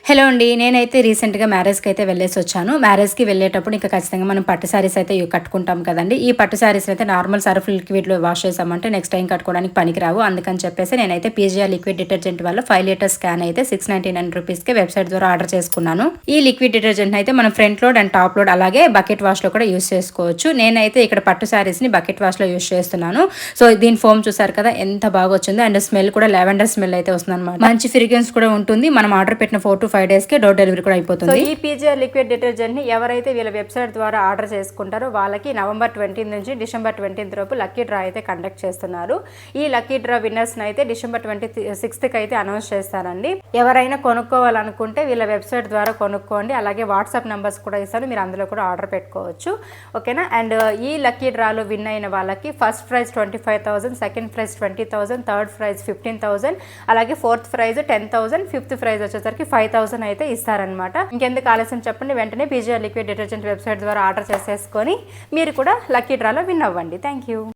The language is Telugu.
హలో అండి. నేనైతే రీసెంట్‌గా మ్యారేజ్‌కి అయితే వెళ్ళేసి వచ్చాను. మ్యారేజ్‌కి వెళ్ళేటప్పుడు ఇంకా ఖచ్చితంగా మనం పట్టు శారీస్ అయితే కట్టుకుంటాం కదండీ! ఈ పట్టు శారీస్‌ని అయితే నార్మల్ సర్ఫ్ లిక్విడ్‌లో వాష్ చేసామంటే నెక్స్ట్ టైం కట్టుకోవడానికి పనికిరావు. అందుకని చెప్పేసి నేనైతే పీజీఆర్ లిక్విడ్ డిటర్జెంట్ వల్ల 5 లీటర్స్ క్యాన్ అయితే ₹699కి వెబ్‌సైట్ ద్వారా ఆర్డర్ చేసుకున్నాను. ఈ లిక్విడ్ డిటర్జెంట్‌ని అయితే మనం front load and top load అలాగే బకెట్ వాష్‌లో కూడా యూజ్ చేసుకోవచ్చు. నేనైతే ఇక్కడ పట్టు శారీస్‌ని బకెట్ వాష్‌లో యూజ్ చేస్తున్నాను. సో దీని ఫోమ్ చూసారు కదా ఎంత బాగా వచ్చిందో. అండ్ స్మెల్ కూడా లావెండర్ స్మెల్ అయితే వస్తుందన్నమాట. మంచి ఫ్రేగ్రెన్స్ కూడా ఉంటుంది. మనం ఆర్డర్ పెట్టిన 4 to 5 డేస్‌కి డోర్ డెలివరీ కూడా అయిపోతుంది. సో ఈ పీజీఆర్ లిక్విడ్ డిటర్జెంట్‌ని ఎవరైతే వీళ్ళ వెబ్సైట్ ద్వారా ఆర్డర్ చేసుకుంటారో వాళ్ళకి నవంబర్ 20 నుంచి డిసెంబర్ 20 లోపు లక్కీ డ్రా అయితే కండక్ట్ చేస్తున్నారు. ఈ లక్కీ డ్రా విన్నర్స్ని అయితే డిసెంబర్ 26కి అయితే అనౌన్స్ చేస్తారండి. ఎవరైనా కొనుక్కోవాలనుకుంటే వీళ్ళ వెబ్సైట్ ద్వారా కొనుక్కోండి. అలాగే వాట్సాప్ నెంబర్స్ కూడా ఇస్తారు. మీరు అందులో కూడా ఆర్డర్ పెట్టుకోవచ్చు. ఓకేనా. అండ్ ఈ లక్కీ డ్రాలో విన్ అయిన వాళ్ళకి first prize 25,000, second prize 20,000, third prize 15,000, అలాగే ఫోర్త్ ప్రైజ్ 10,000, ఫిఫ్త్ ప్రైజ్ వచ్చేసరికి 5,000 అయితే ఇస్తారనమాట. ఇంకెందుకు ఆలస్యం చెప్పండి, వెంటనే పీజీఆర్ లిక్విడ్ డిటర్జెంట్ వెబ్సైట్ ద్వారా ఆర్డర్ చేసేసుకొని మీరు కూడా లక్కీ డ్రాలో విన్ అవ్వండి. Thank you.